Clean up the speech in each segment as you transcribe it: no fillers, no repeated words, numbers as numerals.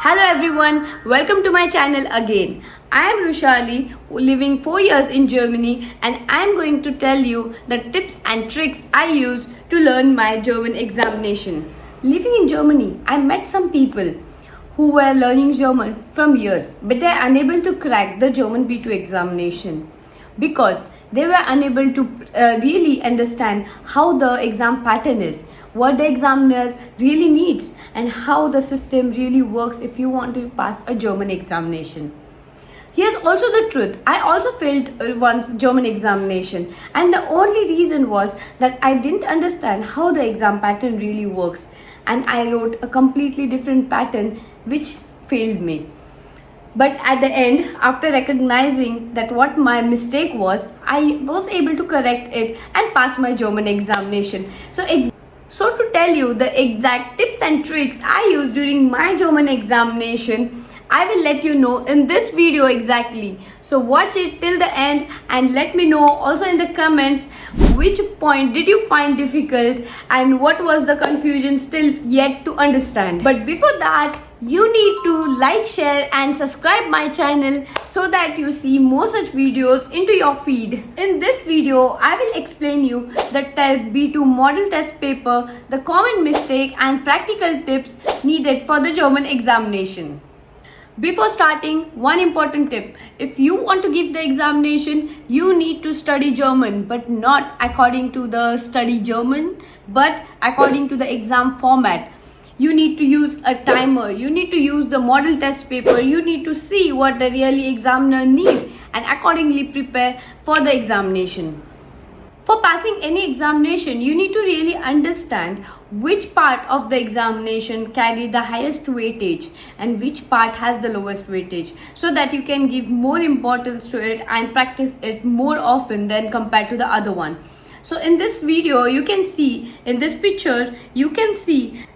Hello everyone, welcome to my channel again. I am Rushali, living 4 years in Germany, and I am going to tell you the tips and tricks I use to learn my German examination. Living in Germany, I met some people who were learning German from years, but they are unable to crack the German B2 examination because they were unable to really understand how the exam pattern is, what the examiner really needs, and how the system really works if you want to pass a German examination. Here's also the truth. I also failed once German examination, and the only reason was that I didn't understand how the exam pattern really works, and I wrote a completely different pattern which failed me. But at the end, after recognizing that what my mistake was, I was able to correct it and pass my German examination. So to tell you the exact tips and tricks I use during my German examination, I will let you know in this video exactly. So watch it till the end and let me know also in the comments which point did you find difficult and what was the confusion still yet to understand. But before that, you need to like, share and subscribe my channel so that you see more such videos into your feed. In this video, I will explain you the TELC B2 model test paper, the common mistake and practical tips needed for the German examination. Before starting, one important tip. If you want to give the examination, you need to study German, but not according to the study German, but according to the exam format. You need to use a timer, you need to use the model test paper, you need to see what the really examiner needs and accordingly prepare for the examination. For passing any examination, you need to really understand which part of the examination carry the highest weightage and which part has the lowest weightage, so that you can give more importance to it and practice it more often than compared to the other one. So in this video, you can see in this picture, you can see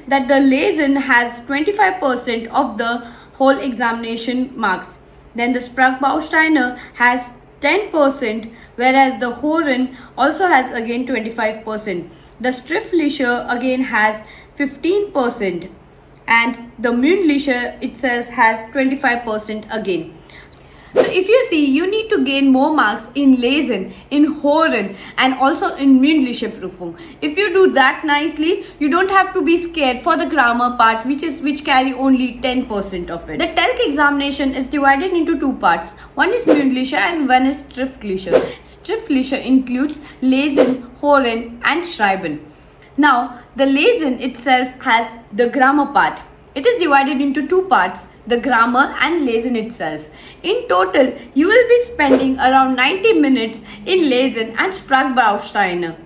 that the Lesen has 25% of the whole examination marks. Then the Sprachbausteine has 10%, whereas the Horen also has again 25%. The Schriftliche again has 15%, and the Mündliche itself has 25% again. So if you see, you need to gain more marks in Lesen, in Horen and also in Mündliche Prüfung. If you do that nicely, you don't have to be scared for the grammar part which carry only 10% of it. The TELC examination is divided into two parts. One is Mündliche and one is Schriftliche. Schriftliche includes Lesen, Horen and Schreiben. Now, the Lesen itself has the grammar part. It is divided into two parts, the grammar and Lesen itself. In total, you will be spending around 90 minutes in Lesen and Sprachbausteine.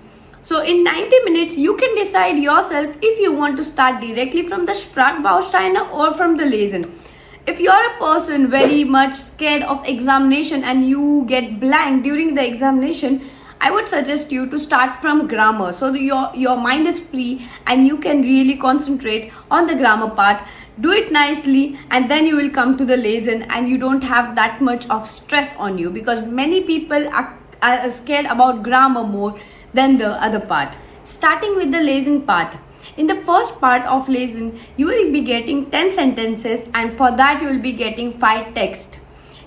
So in 90 minutes, you can decide yourself if you want to start directly from the Sprachbausteine or from the Lesen. If you are a person very much scared of examination and you get blank during the examination, I would suggest you to start from grammar so that your mind is free and you can really concentrate on the grammar part. Do it nicely and then you will come to the Lesen and you don't have that much of stress on you, because many people are scared about grammar more than the other part. Starting with the Lesen part. In the first part of Lesen, you will be getting 10 sentences, and for that you will be getting 5 texts.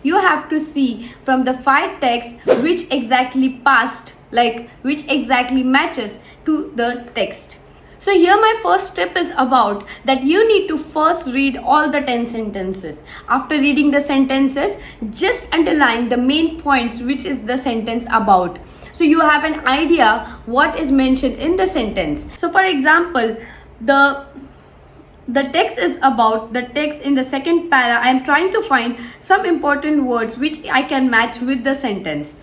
You have to see from the 5 texts which exactly passed, like which exactly matches to the text. So here my first tip is about that you need to first read all the 10 sentences. After reading the sentences, just underline the main points which is the sentence about, so you have an idea what is mentioned in the sentence. So for example, the text is about the text in the second para. I am trying to find some important words which I can match with the sentence.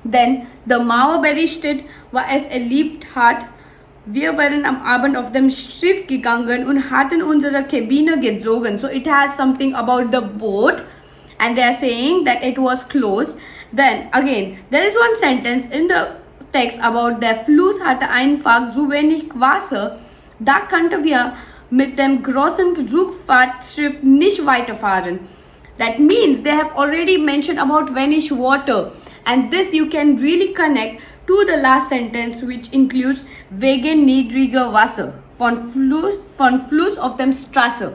Then, the Mauer berichtet, war es erlebt hat, wir waren am Abend auf dem Schiff gegangen und hatten unsere Kabine gezogen. So it has something about the boat and they are saying that it was closed. Then again, there is one sentence in the text about der Fluss hatte einfach so wenig Wasser, da konnten wir mit dem großen Zugfahrtschiff nicht weiterfahren. That means they have already mentioned about wenig water, and this you can really connect to the last sentence, which includes wegen niedriger Wasser von Fluss auf dem Straße.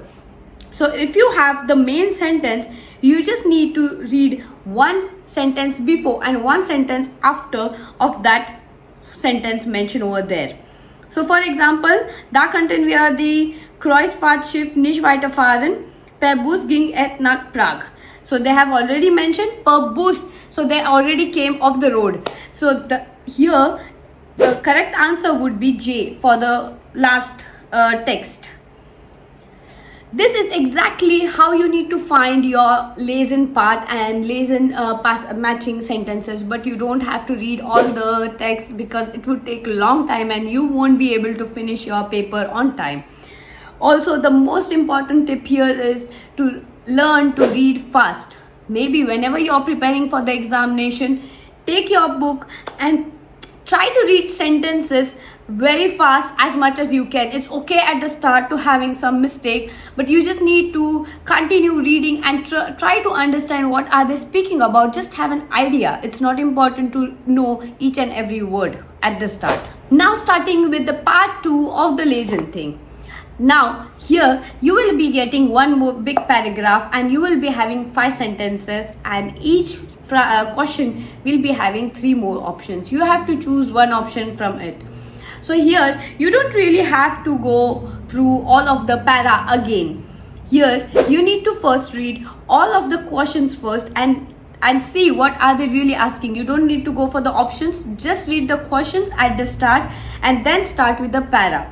So if you have the main sentence, you just need to read one sentence before and one sentence after of that sentence mentioned over there. So for example, da könnten wir die Kreuzfahrtschiff nicht weiterfahren. Per Bus ging es nach Prague. So they have already mentioned per bus. So they already came off the road. So here the correct answer would be J for the last text. This is exactly how you need to find your lesen part and lesen matching sentences, but you don't have to read all the text because it would take a long time and you won't be able to finish your paper on time. Also, the most important tip here is to learn to read fast. Maybe whenever you're preparing for the examination, take your book and try to read sentences very fast as much as you can. It's okay at the start to having some mistake, but you just need to continue reading and try to understand what are they speaking about. Just have an idea. It's not important to know each and every word at the start. Now starting with the part 2 of the lesson thing. Now here you will be getting one more big paragraph and you will be having 5 sentences, and each question will be having 3 more options. You have to choose one option from it. So here you don't really have to go through all of the para again. Here you need to first read all of the questions first and see what are they really asking. You don't need to go for the options. Just read the questions at the start and then start with the para.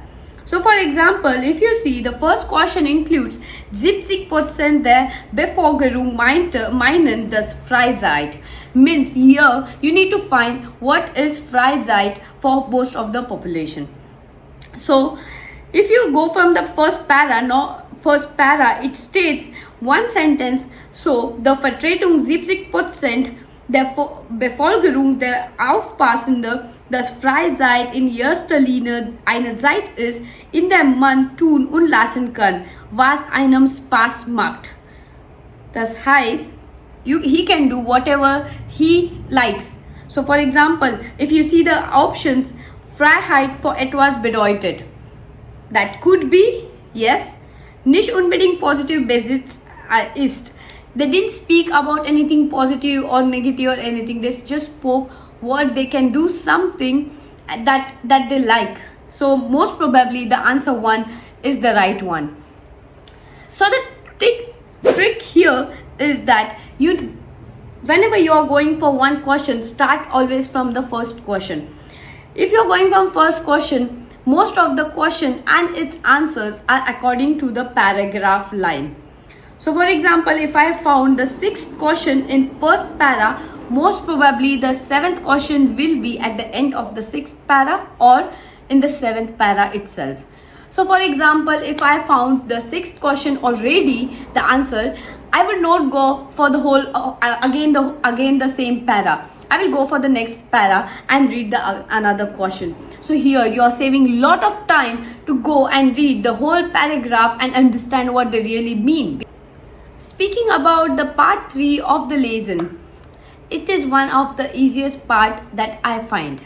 So for example, if you see, the first question includes 70% der Bevölkerung meinen das Freizeit. Means here you need to find what is Freizeit for most of the population. So if you go from the first para, it states one sentence. So the Vertretung 70% der Bevölkerung der Aufpassende, dass Freizeit in erster Linie eine Zeit ist, in der man tun und lassen kann, was einem Spaß macht. Das heißt, he can do whatever he likes. So for example, if you see the options, Freiheit für etwas bedeutet. That could be, yes, nicht unbedingt positiv Besitz ist. They didn't speak about anything positive or negative or anything. They just spoke what they can do, something that they like. So most probably the answer 1 is the right one. So the trick here is that whenever you are going for one question, start always from the first question. If you're going from first question, most of the question and its answers are according to the paragraph line. So for example, if I found the 6th question in first para, most probably the 7th question will be at the end of the 6th para or in the 7th para itself. So for example, if I found the 6th question already, the answer, I will not go for the whole again the same para. I will go for the next para and read another question. So here you are saving lot of time to go and read the whole paragraph and understand what they really mean. Speaking about the part 3 of the lesson, it is one of the easiest part that I find.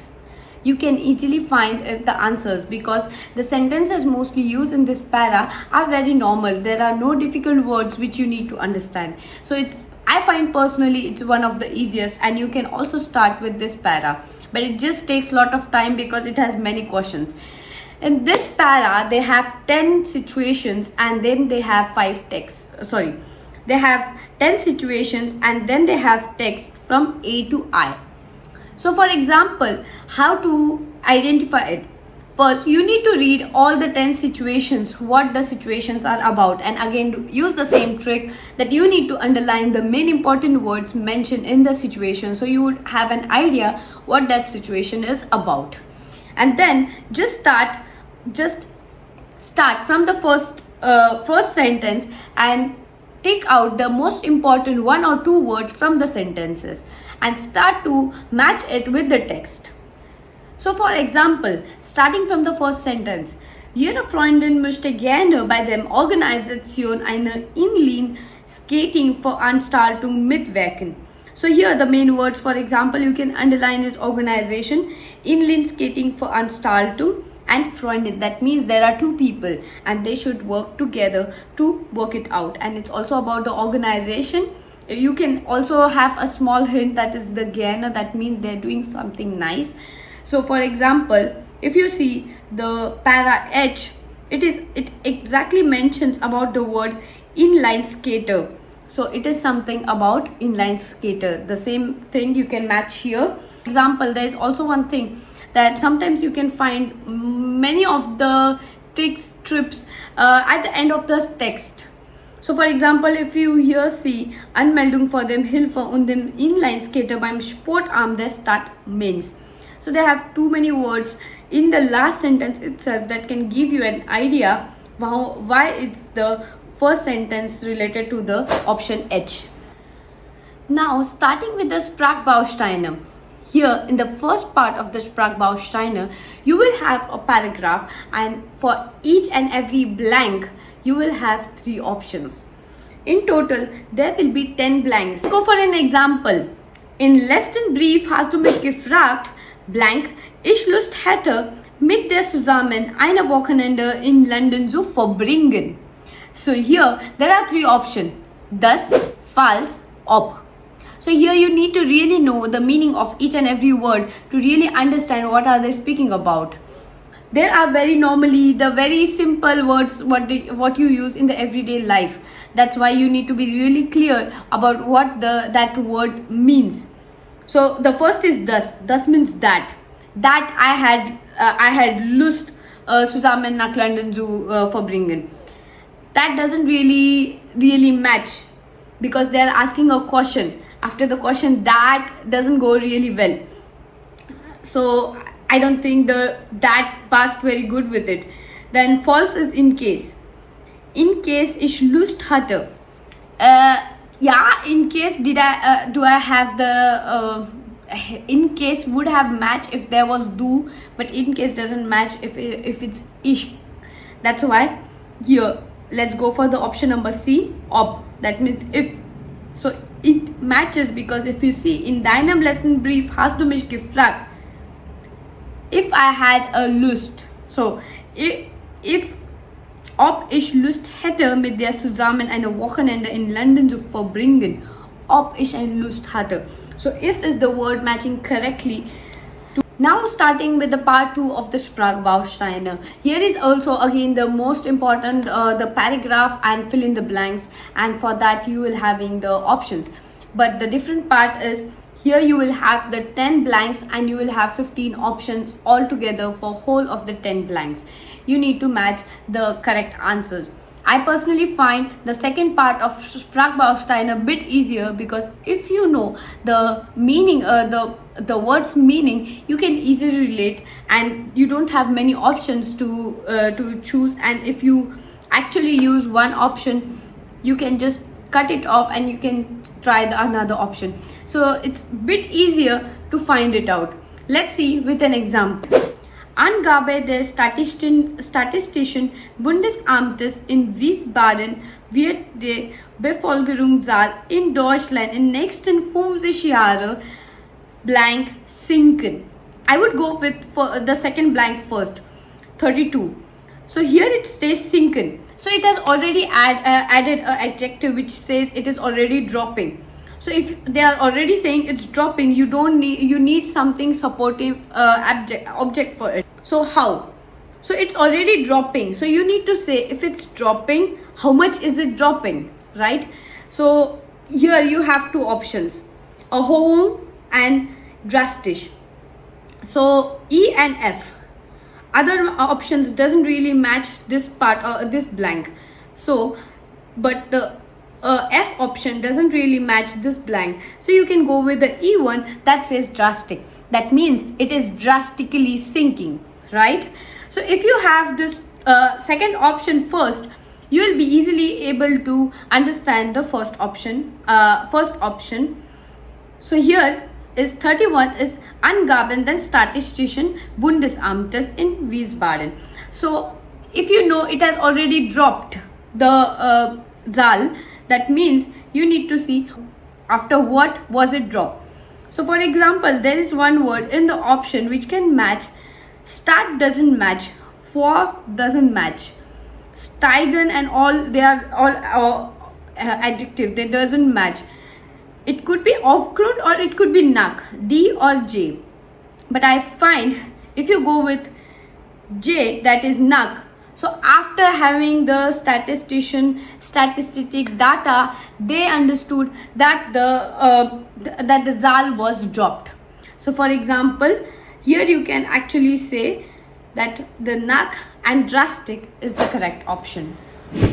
You can easily find the answers because the sentences mostly used in this para are very normal. There are no difficult words which you need to understand. So I find personally it's one of the easiest, and you can also start with this para. But it just takes a lot of time because it has many questions. In this para, they have 10 situations and then they have 5 texts. They have 10 situations and then they have text from A to I. So for example, how to identify it? First, you need to read all the 10 situations, what the situations are about, and again use the same trick that you need to underline the main important words mentioned in the situation so you would have an idea what that situation is about. And then just start from the first sentence and take out the most important 1 or 2 words from the sentences and start to match it with the text. So for example, starting from the first sentence, Ihre Freundin möchte gerne bei der Organisation einer Inline-Skating-Veranstaltung mitwirken. So here the main words, for example, you can underline is organization, Inline-Skating-Veranstaltung, and Freundin. That means there are two people and they should work together to work it out. And it's also about the organization. You can also have a small hint, that is the gerne. That means they're doing something nice. So for example, if you see the para H, it exactly mentions about the word inline skater. So it is something about inline skater. The same thing you can match here. Example, there is also one thing that sometimes you can find many of the trips at the end of the text. So for example, if you here see Anmeldung vor dem Hilfe und dem Inlineskater beim Sportarm der Stadt Mainz. So they have too many words in the last sentence itself that can give you an idea why is the first sentence related to the option H. Now starting with the Sprachbausteine. Here in the first part of the Sprachbausteine, you will have a paragraph, and for each and every blank, you will have 3 options. In total, there will be 10 blanks. Let's go for an example. In letzten Brief hast du mich gefragt, blank, ich Lust hätte, mit dir zusammen eine Wochenende in London zu verbringen. So here, there are 3 options. Das, falls, ob. So here you need to really know the meaning of each and every word to really understand what are they speaking about. There are very normally the very simple words what you use in the everyday life. That's why you need to be really clear about what that word means. So the first is das. Das means that. That I had Lust zusammen nach London zu verbringen. That doesn't really match because they are asking a question. After the question, that doesn't go really well. So I don't think that passed very good with it. Then false is in case. In case ich Lust hatte. Yeah, in case do I have the in case would have matched if there was do, but in case doesn't match if it's ich. That's why here let's go for the option number C, ob. That means if. So it matches because if you see in deinem letzten Brief hast du mich gefragt, if I had a Lust. So if ob ich Lust hätte, mit dir zusammen eine Wochenende in London zu verbringen. Ob ich eine Lust hatte. So if is the word matching correctly. Now starting with the part 2 of the Sprachbausteine. Here is also again the most important the paragraph and fill in the blanks, and for that you will having the options. But the different part is here you will have the 10 blanks and you will have 15 options altogether for whole of the 10 blanks. You need to match the correct answers. I personally find the second part of Sprachbaustein a bit easier because if you know the meaning, the word's meaning, you can easily relate and you don't have many options to choose. And if you actually use one option, you can just cut it off and you can try another option. So it's a bit easier to find it out. Let's see with an example. Angabe des Statistischen Bundesamtes in Wiesbaden wird die Bevölkerungszahl in Deutschland in den nächsten 50 Jahren blank sinken. I would go with for the second blank first, 32. So here it stays sinken. So it has already added an adjective which says it is already dropping. So if they are already saying it's dropping, you need something supportive object for it. So how? So it's already dropping. So you need to say if it's dropping, how much is it dropping, right? So here you have 2 options, a home and drastisch. So E and F. Other options doesn't really match this part or this blank. So, but the F option doesn't really match this blank. So you can go with the E one that says drastic. That means it is drastically sinking, right? So if you have this second option first, you will be easily able to understand the first option. So here is 31 is Angaben des Statistischen Bundesamtes in Wiesbaden. So if you know it has already dropped the Zahl, that means you need to see after what was it dropped. So for example, there is one word in the option which can match. Start doesn't match. for doesn't match. Steigen and all, they are all adjective, they doesn't match. It could be Aufgrund or it could be Nack, D or J. But I find if you go with J, that is Nack. So after having the statistic data, they understood that the Zal was dropped. So for example, here you can actually say that the Nack and drastic is the correct option.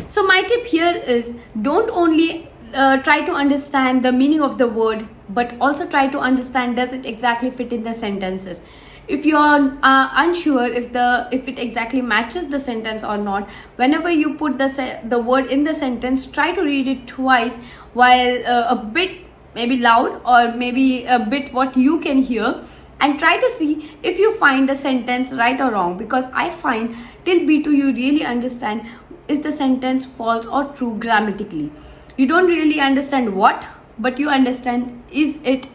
So my tip here is, don't only try to understand the meaning of the word, but also try to understand, does it exactly fit in the sentences. If you are unsure if it exactly matches the sentence or not, whenever you put the word in the sentence, try to read it twice, while a bit maybe loud or maybe a bit what you can hear, and try to see if you find the sentence right or wrong. Because I find till B2 you really understand, is the sentence false or true grammatically. You don't really understand what, but you understand, is it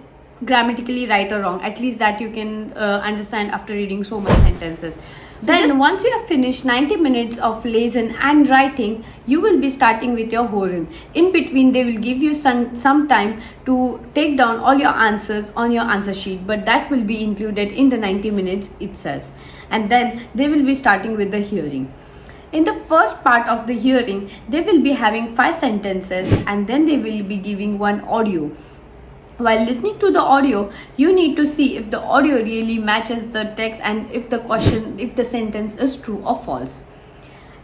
grammatically right or wrong. At least that you can understand after reading so many sentences. Then once you have finished 90 minutes of lesson and writing, you will be starting with your Horen. In between, they will give you some time to take down all your answers on your answer sheet, but that will be included in the 90 minutes itself. And then they will be starting with the hearing. In the first part of the hearing, they will be having 5 sentences, and then they will be giving one audio. While listening to the audio, you need to see if the audio really matches the text and if the sentence is true or false.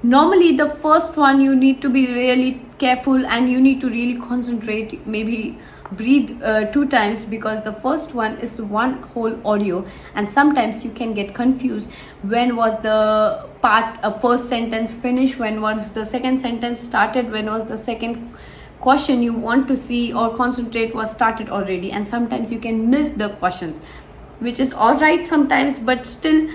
Normally, the first one you need to be really careful and you need to really concentrate, maybe breathe 2 times, because the first one is one whole audio and sometimes you can get confused when was the first sentence finished, when was the second sentence started, when was the second question you want to see or concentrate was started already, and sometimes you can miss the questions, which is all right sometimes, but still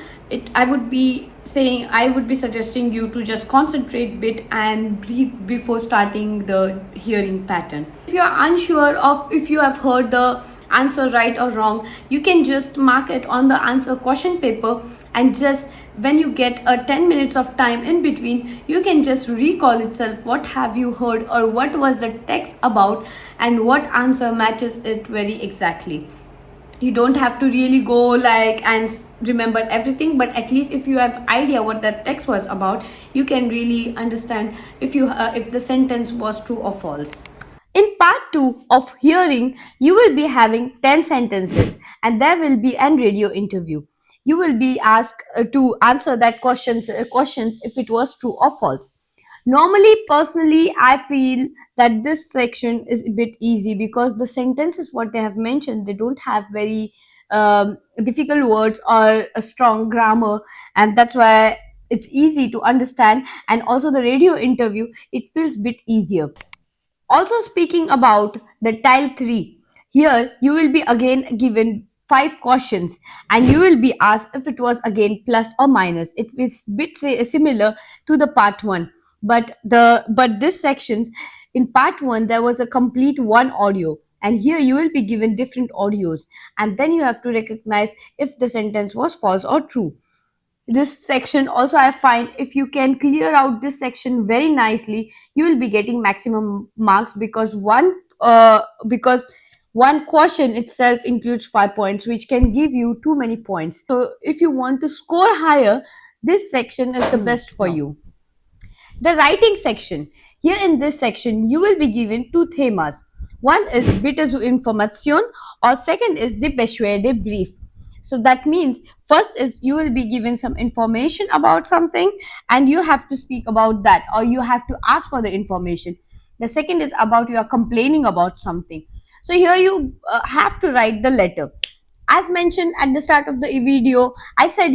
I would be suggesting you to just concentrate bit and breathe before starting the hearing pattern. If you are unsure of if you have heard the answer right or wrong, you can just mark it on the answer question paper, and just when you get a 10 minutes of time in between, you can just recall itself what have you heard or what was the text about and what answer matches it very exactly. You don't have to really go and remember everything, but at least if you have idea what that text was about, you can really understand if the sentence was true or false. In part 2 of hearing, you will be having 10 sentences and there will be an radio interview. You will be asked to answer that questions if it was true or false. Normally, personally, I feel that this section is a bit easy because the sentences what they have mentioned, they don't have very difficult words or a strong grammar, and that's why it's easy to understand. And also the radio interview, it feels a bit easier. Also, speaking about the tile 3, here you will be again given 5 questions and you will be asked if it was again plus or minus. It is bit similar to the part 1, but this sections, in part 1 there was a complete one audio, and here you will be given different audios, and then you have to recognize if the sentence was false or true. This section also, I find, if you can clear out this section very nicely, you will be getting maximum marks, because one question itself includes 5 points, which can give you too many points. So if you want to score higher, this section is the best for you. The writing section. Here in this section, you will be given 2 themas. One is Bitte zur Information, or second is the Beschwerdebrief. So that means first is you will be given some information about something and you have to speak about that, or you have to ask for the information. The second is about you are complaining about something. So here you have to write the letter. As mentioned at the start of the video, I said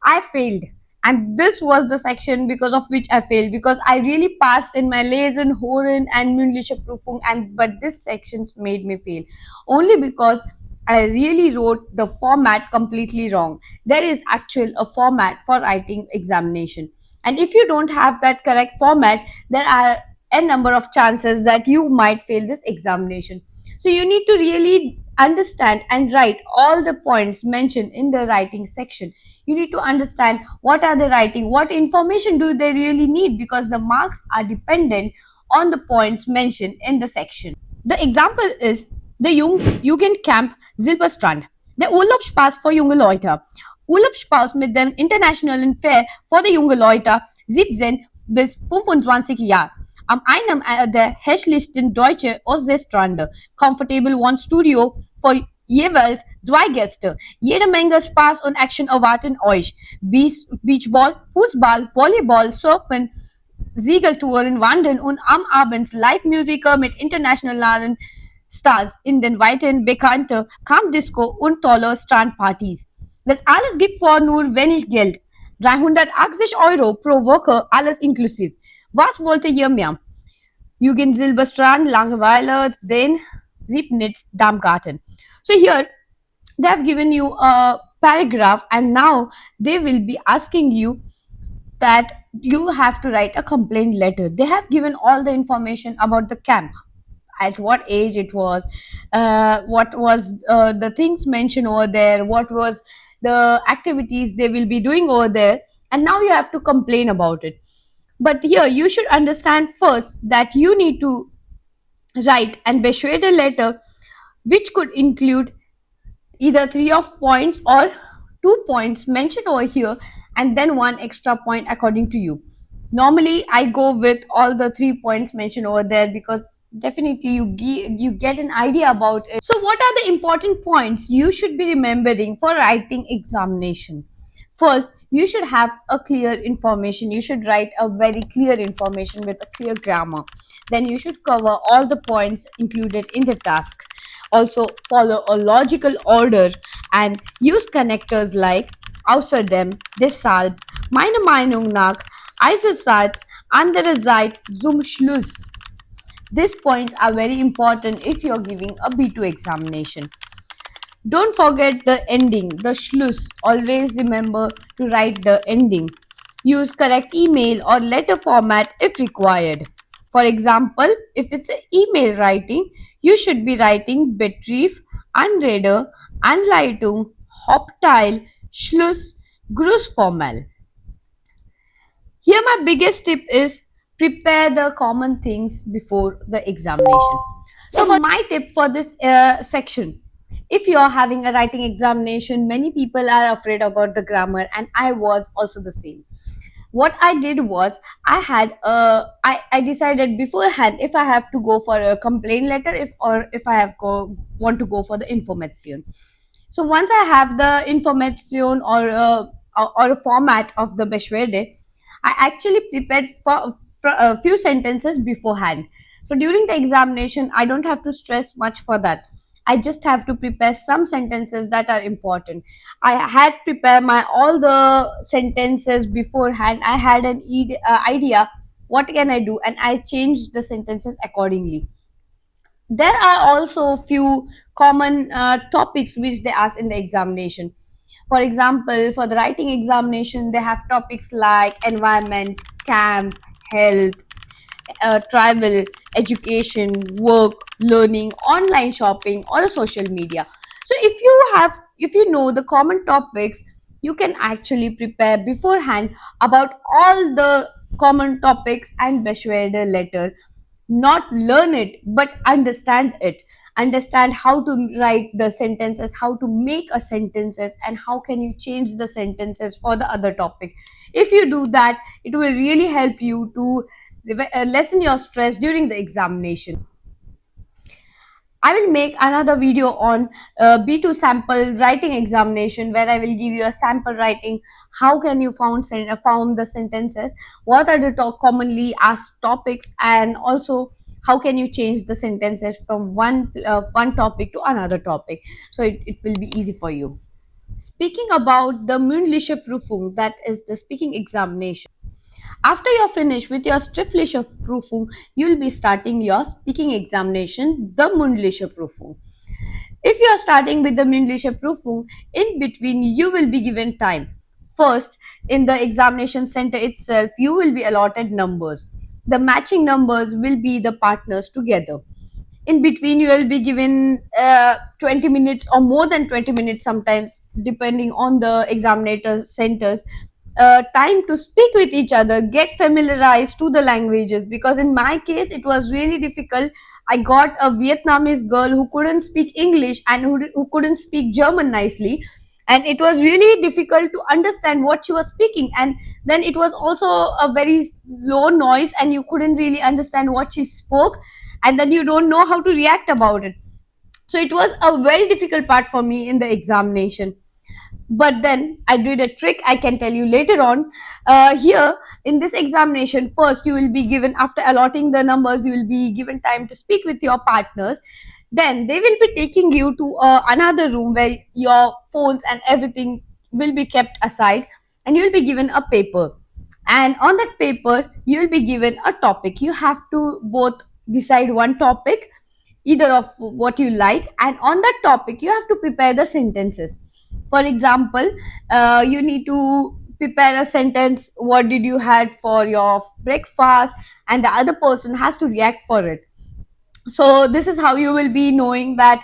I failed. And this was the section because of which I failed, because I really passed in my Lesen, Horen and mündliche Prüfung, but this sections made me fail. Only because I really wrote the format completely wrong. There is actually a format for writing examination. And if you don't have that correct format, there are a number of chances that you might fail this examination. So you need to really understand and write all the points mentioned in the writing section. You need to understand what are they writing, what information do they really need, because the marks are dependent on the points mentioned in the section. The example is the Jugendcamp Silberstrand. Der Urlaubspaß für junge Leute. Urlaubspaß mit dem internationalen Fair für die junge Leute 17 bis 25 Jahre. Am einem der hässlichsten deutschen Ostseestrände. Comfortable One Studio für jeweils 2 Gäste. Jede Menge Spaß und Action erwarten euch. Beachball, Fußball, Volleyball, Surfen, Segeltouren, Wandern und am Abend Live-Musiker mit internationalen Stars in den weiten bekannten Camp-Disco und tolle Strandpartys. Das alles gibt für nur wenig Geld. 380 Euro pro Woche, alles inklusiv. Was wollt ihr mehr? Jugend Silberstrand, Langeweile, Seen, Riebnitz, Darmgarten. So here they have given you a paragraph and now they will be asking you that you have to write a complaint letter. They have given all the information about the camp, at what age it was, what was the things mentioned over there, what was the activities they will be doing over there, and now you have to complain about it. But here you should understand first that you need to write and persuade a letter which could include either 3 of points or 2 points mentioned over here and then one extra point according to you. Normally I go with all the 3 points mentioned over there because definitely you get an idea about it. So what are the important points you should be remembering for writing examination? First, you should have a clear information. You should write a very clear information with a clear grammar. Then you should cover all the points included in the task. Also, follow a logical order and use connectors like außerdem, deshalb, meiner Meinung nach, einerseits, andererseits, zum Schluss. These points are very important if you're giving a B2 examination. Don't forget the ending, the Schluss. Always remember to write the ending. Use correct email or letter format if required. For example, if it's an email writing, you should be writing Betrieb, Anrede, Anleitung, Hauptteil, Schluss, Grußformel. Here my biggest tip is prepare the common things before the examination. So my tip for this section, if you are having a writing examination, many people are afraid about the grammar and I was also the same. What I did was I decided beforehand if I have to go for a complaint letter if I have want to go for the information. So once I have the information or a format of the Beschwerde, I actually prepared for a few sentences beforehand. So during the examination, I don't have to stress much for that. I just have to prepare some sentences that are important. I had prepared my all the sentences beforehand. I had an idea what can I do, and I changed the sentences accordingly. There are also few common topics which they ask in the examination. For example, for the writing examination, they have topics like environment, camp, health, travel, education, work, learning, online shopping, or social media. So if you know the common topics, you can actually prepare beforehand about all the common topics and Beschwerde letter. Not learn it, but understand it. Understand how to write the sentences, how to make a sentences, and how can you change the sentences for the other topic. If you do that, it will really help you to lessen your stress during the examination. I will make another video on B2 sample writing examination where I will give you a sample writing. How can you found the sentences? What are the commonly asked topics? And also, how can you change the sentences from one topic to another topic? So it will be easy for you. Speaking about the mündliche Prüfung, that is the speaking examination. After you're finished with your schriftliche Prüfung, you'll be starting your speaking examination, the mündliche Prüfung. If you are starting with the mündliche Prüfung, in between you will be given time. First, in the examination center itself, you will be allotted numbers. The matching numbers will be the partners together. In between, you will be given 20 minutes or more than 20 minutes sometimes, depending on the examinator centers, time to speak with each other, get familiarized to the languages. Because in my case, it was really difficult. I got a Vietnamese girl who couldn't speak English and who couldn't speak German nicely, and it was really difficult to understand what she was speaking. And then it was also a very low noise, and you couldn't really understand what she spoke, and then you don't know how to react about it. So it was a very difficult part for me in the examination. But then I did a trick, I can tell you later on. Here in this examination, first you will be given, after allotting the numbers, you will be given time to speak with your partners. Then they will be taking you to another room where your phones and everything will be kept aside, and you will be given a paper. And on that paper you will be given a topic. You have to both decide one topic, either of what you like, and on that topic you have to prepare the sentences. For example, you need to prepare a sentence, what did you had for your breakfast, and the other person has to react for it. So this is how you will be knowing that,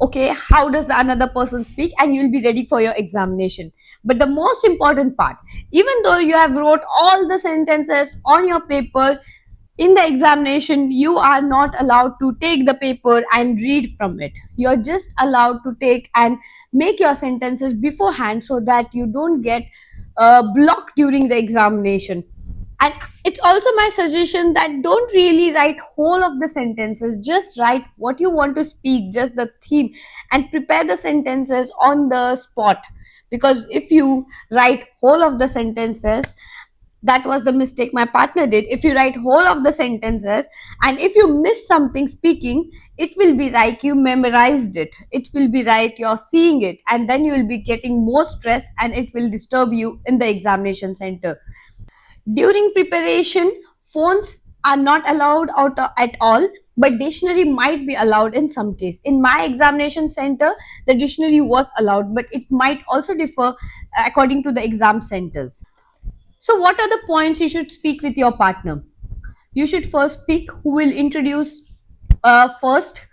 okay, how does another person speak, and you'll be ready for your examination. But the most important part, even though you have wrote all the sentences on your paper, in the examination you are not allowed to take the paper and read from it. You're just allowed to take and make your sentences beforehand, so that you don't get blocked during the examination. And it's also my suggestion that don't really write whole of the sentences, just write what you want to speak, just the theme, and prepare the sentences on the spot. Because if you write whole of the sentences, that was the mistake my partner did. If you write whole of the sentences, and if you miss something speaking, it will be like you memorized it, it will be right you're seeing it, and then you will be getting more stress, and it will disturb you in the examination center. During preparation, phones are not allowed out at all, but dictionary might be allowed in some case. In my examination center, the dictionary was allowed, but it might also differ according to the exam centers. So, what are the points you should speak with your partner? You should first pick who will introduce first,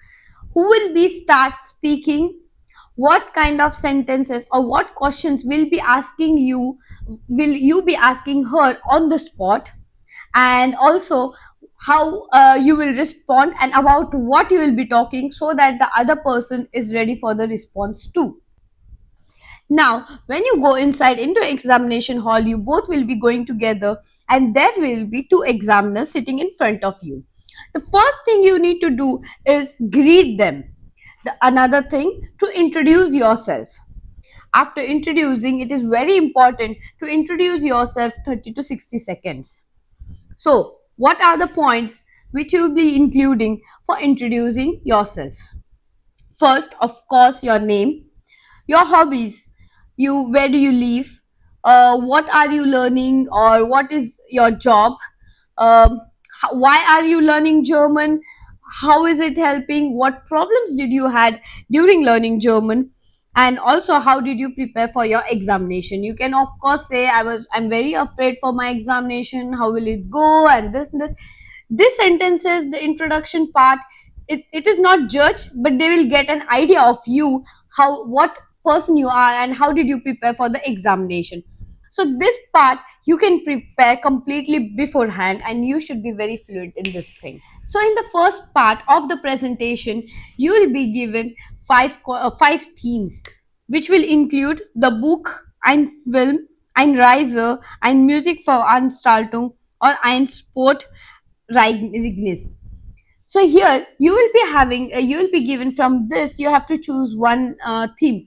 who will be start speaking, what kind of sentences or what questions will you be asking her on the spot, and also how you will respond, and about what you will be talking, so that the other person is ready for the response too. Now, when you go inside into examination hall, you both will be going together, and there will be two examiners sitting in front of you. The first thing you need to do is greet them. The another thing, to introduce yourself. After introducing, it is very important to introduce yourself 30 to 60 seconds. So, what are the points which you will be including for introducing yourself? First, of course, your name, your hobbies, you where do you live, what are you learning, or what is your job, why are you learning German, how is it helping, what problems did you had during learning German, and also how did you prepare for your examination. You can of course say, I'm very afraid for my examination, how will it go, and this sentences, the introduction part, it is not judged, but they will get an idea of you, how what person you are, and how did you prepare for the examination. So this part you can prepare completely beforehand, and you should be very fluent in this thing. So in the first part of the presentation, you will be given five themes, which will include the book, ein Film, ein Reise, ein Musik Veranstaltung, or ein Sportereignis. So here you will be given, from this you have to choose one theme.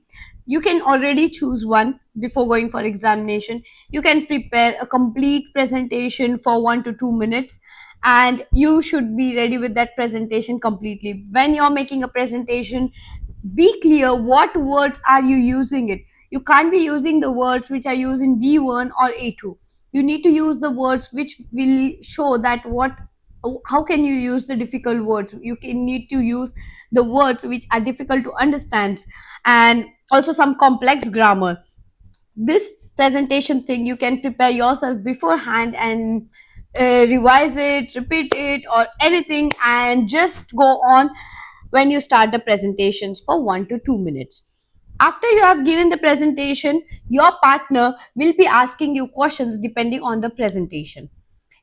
You can already choose one before going for examination. You can prepare a complete presentation for 1 to 2 minutes, and you should be ready with that presentation completely. When you're making a presentation, be clear what words are you using it. You can't be using the words which are used in B1 or A2. You need to use the words which will show that what how can you use the difficult words. Need to use the words which are difficult to understand, and also some complex grammar. This presentation thing you can prepare yourself beforehand, and revise it, repeat it, or anything, and just go on when you start the presentations for 1 to 2 minutes. After you have given the presentation, your partner will be asking you questions depending on the presentation.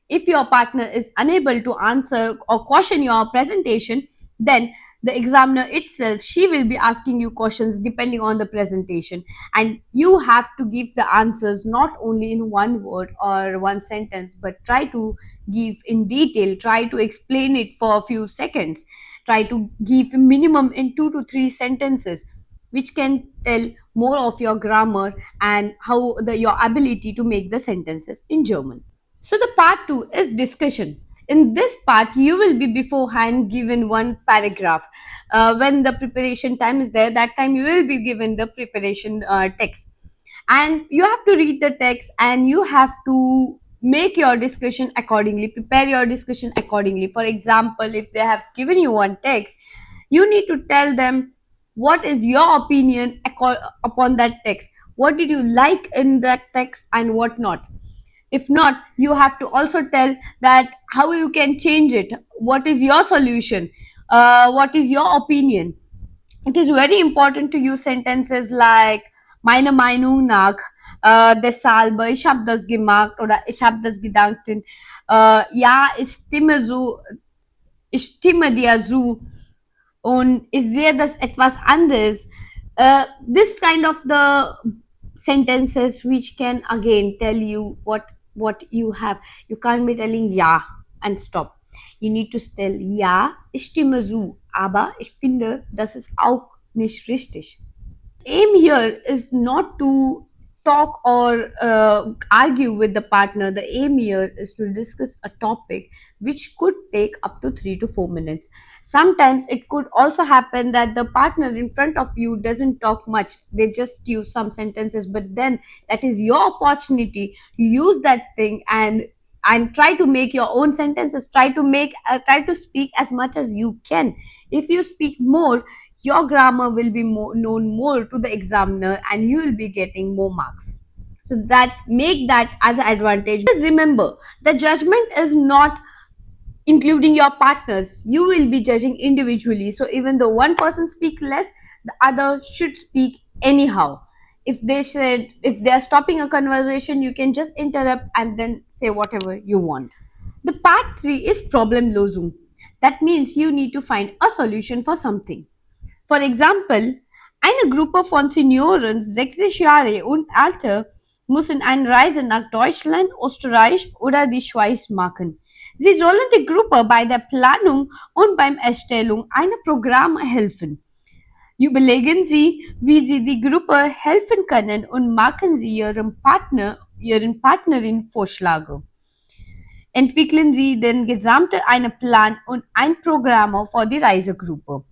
If your partner is unable to answer or caution your presentation, then the examiner itself, she will be asking you questions depending on the presentation, and you have to give the answers not only in one word or one sentence, but try to give in detail, try to explain it for a few seconds, try to give minimum in 2 to 3 sentences, which can tell more of your grammar and how your ability to make the sentences in German. So the part 2 is discussion. In this part, you will be beforehand given one paragraph. When the preparation time is there, that time you will be given the preparation text. And you have to read the text and you have to make your discussion accordingly, prepare your discussion accordingly. For example, if they have given you one text, you need to tell them what is your opinion upon that text. What did you like in that text and what not? If not, you have to also tell that how you can change it, what is your solution, what is your opinion. It is very important to use sentences like meine Meinung nach, deshalb, ich habe das gemacht oder ich habe das gedacht, ja, ich stimme dir zu und ich sehe das etwas anders. This kind of the sentences which can again tell you what you have. You can't be telling ja and stop. You need to tell ja, ich stimme zu, aber ich finde, das ist auch nicht richtig. Aim here is not to talk or argue with the partner. The aim here is to discuss a topic which could take up to 3 to 4 minutes. Sometimes it could also happen that the partner in front of you doesn't talk much, they just use some sentences, but then that is your opportunity to use that thing and try to make your own sentences, try to speak as much as you can. If you speak more, your grammar will be known more to the examiner and you will be getting more marks. So that make that as an advantage. Just remember, the judgment is not including your partners. You will be judging individually. So even though one person speaks less, the other should speak anyhow. If they are stopping a conversation, you can just interrupt and then say whatever you want. The part 3 is Problemlösung. That means you need to find a solution for something. For Exempel, eine Gruppe von Senioren 60 Jahre und älter müssen eine Reise nach Deutschland, Österreich oder die Schweiz machen. Sie sollen die Gruppe bei der Planung und beim Erstellung einer Programme helfen. Überlegen Sie, wie Sie die Gruppe helfen können und machen Sie Ihren Partnerin Vorschläge. Entwickeln Sie den gesamten einen Plan und ein Programm für die Reisegruppe.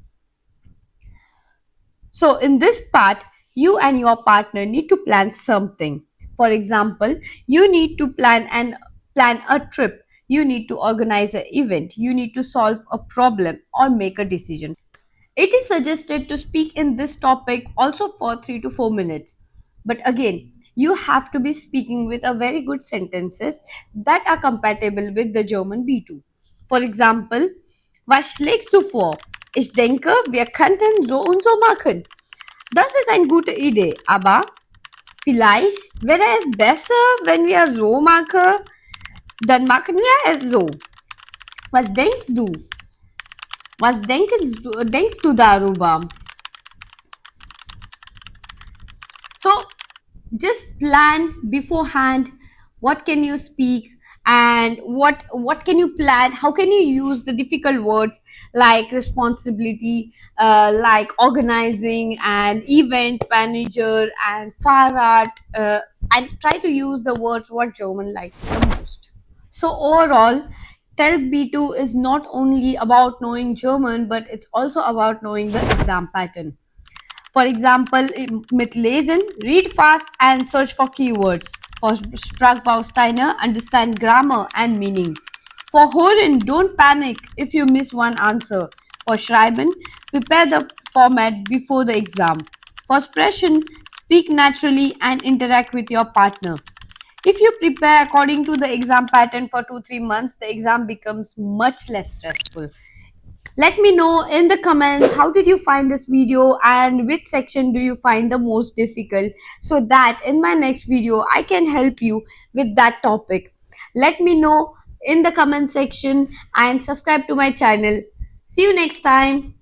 So in this part, you and your partner need to plan something. For example, you need to plan a trip. You need to organize an event. You need to solve a problem or make a decision. It is suggested to speak in this topic also for 3 to 4 minutes. But again, you have to be speaking with a very good sentences that are compatible with the German B2. For example, was schlägst du vor? Ich denke, wir könnten so und so machen. Das ist eine gute Idee, aber vielleicht wäre es besser, wenn wir so machen. Dann machen wir es so. Was denkst du? Was denkst du darüber? So just plan beforehand what can you speak and what can you plan, how can you use the difficult words like responsibility, like organizing and event manager and Fahrrad, and try to use the words what German likes the most. So overall, TELC B2 is not only about knowing German, but it's also about knowing the exam pattern. For example, mit Lesen, read fast and search for keywords. For Sprachbausteine, understand grammar and meaning. For Hören, don't panic if you miss one answer. For Schreiben, prepare the format before the exam. For Sprechen, speak naturally and interact with your partner. If you prepare according to the exam pattern for 2 3 months, the exam becomes much less stressful. Let me know in the comments how did you find this video and which section do you find the most difficult, so that in my next video I can help you with that topic. Let me know in the comment section and subscribe to my channel. See you next time.